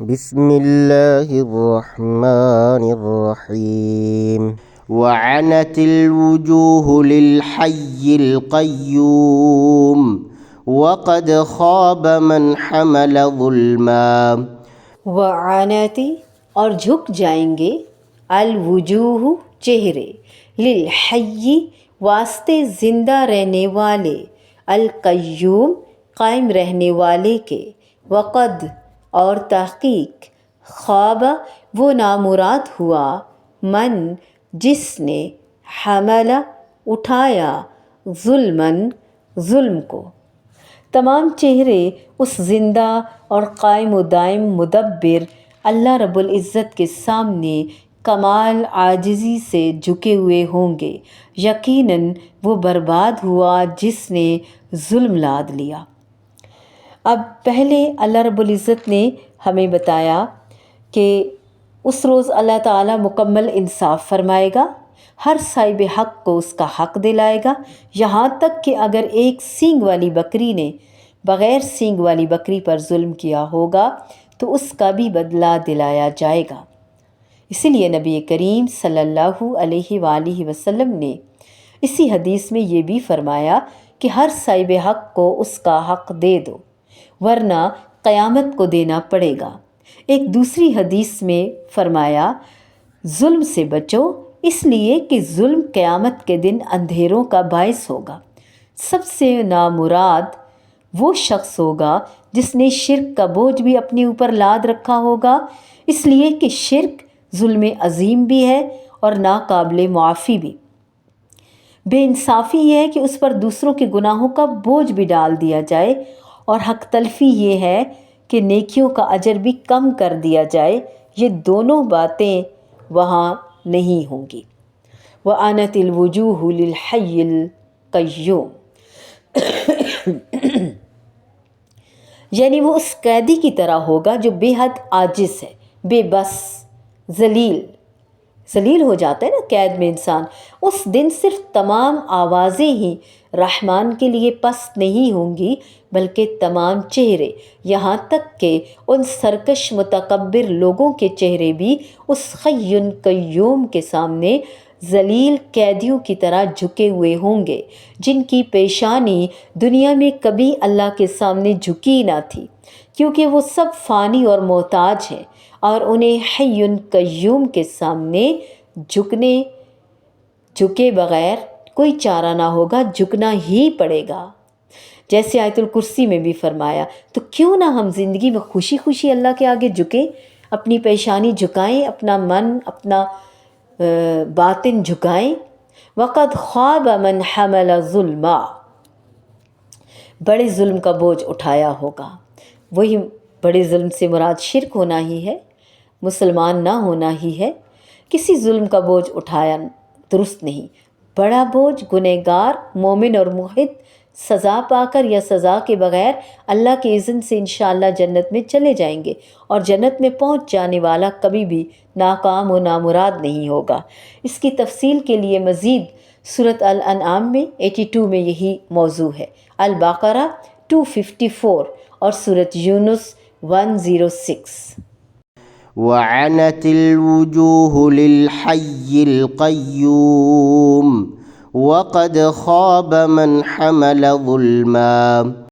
بسم اللہ الرحمن الرحیم وعنت الوجوہ للحی القیوم وقد خاب من حمل ظلما۔ وعنتی اور جھک جائیں گے، الوجوہ چہرے، للحی واسطے زندہ رہنے والے، القیوم قائم رہنے والے کے، وقد اور تحقیق، خواب وہ نامراد ہوا، من جس نے، حمل اٹھایا، ظلمن ظلم کو۔ تمام چہرے اس زندہ اور قائم و دائم مدبر اللہ رب العزت کے سامنے کمال عاجزی سے جھکے ہوئے ہوں گے۔ یقیناً وہ برباد ہوا جس نے ظلم لاد لیا۔ اب پہلے اللہ رب العزت نے ہمیں بتایا کہ اس روز اللہ تعالیٰ مکمل انصاف فرمائے گا، ہر صاحب حق کو اس کا حق دلائے گا، یہاں تک کہ اگر ایک سینگ والی بکری نے بغیر سینگ والی بکری پر ظلم کیا ہوگا تو اس کا بھی بدلہ دلایا جائے گا۔ اسی لیے نبی کریم صلی اللہ علیہ وآلہ وسلم نے اسی حدیث میں یہ بھی فرمایا کہ ہر صاحب حق کو اس کا حق دے دو، ورنہ قیامت کو دینا پڑے گا۔ ایک دوسری حدیث میں فرمایا، ظلم سے بچو، اس لیے کہ ظلم قیامت کے دن اندھیروں کا باعث ہوگا۔ سب سے نامراد وہ شخص ہوگا جس نے شرک کا بوجھ بھی اپنے اوپر لاد رکھا ہوگا، اس لیے کہ شرک ظلم عظیم بھی ہے اور ناقابل معافی بھی۔ بے انصافی یہ ہے کہ اس پر دوسروں کے گناہوں کا بوجھ بھی ڈال دیا جائے، اور حق تلفی یہ ہے کہ نیکیوں کا اجر بھی کم کر دیا جائے۔ یہ دونوں باتیں وہاں نہیں ہوں گی۔ وَأَنَتِ الْوُجُوهُ لِلْحَيِّ الْقَيُّومِ، یعنی وہ اس قیدی کی طرح ہوگا جو بے حد عاجز ہے، بے بس، ذلیل ہو جاتا ہے نا قید میں انسان۔ اس دن صرف تمام آوازیں ہی رحمان کے لیے پست نہیں ہوں گی، بلکہ تمام چہرے، یہاں تک کہ ان سرکش متکبر لوگوں کے چہرے بھی اس حی قیوم کے سامنے ذلیل قیدیوں کی طرح جھکے ہوئے ہوں گے، جن کی پیشانی دنیا میں کبھی اللہ کے سامنے جھکی نہ تھی، کیونکہ وہ سب فانی اور محتاج ہیں، اور انہیں حی قیوم کے سامنے جھکے بغیر کوئی چارہ نہ ہوگا، جھکنا ہی پڑے گا۔ جیسے آیت الکرسی میں بھی فرمایا، تو کیوں نہ ہم زندگی میں خوشی خوشی اللہ کے آگے جھکیں، اپنی پیشانی جھکائیں، اپنا من، اپنا باطن جھکائیں۔ وَقَدْ خَابَ مَنْ حَمَلَ ظُلْمًا، بڑے ظلم کا بوجھ اٹھایا ہوگا۔ وہی بڑے ظلم سے مراد شرک ہونا ہی ہے، مسلمان نہ ہونا ہی ہے۔ کسی ظلم کا بوجھ اٹھایا درست نہیں۔ بڑا بوجھ گنہگار مومن اور موحد سزا پا کر یا سزا کے بغیر اللہ کے اذن سے انشاءاللہ جنت میں چلے جائیں گے، اور جنت میں پہنچ جانے والا کبھی بھی ناکام و نامراد نہیں ہوگا۔ اس کی تفصیل کے لیے مزید سورۃ الانعام میں 82 میں یہی موضوع ہے، البقرہ 254 اور سورۃ یونس 106۔ وعنت الوجوہ للحی القیوم وقد خاب من حمل ظلما۔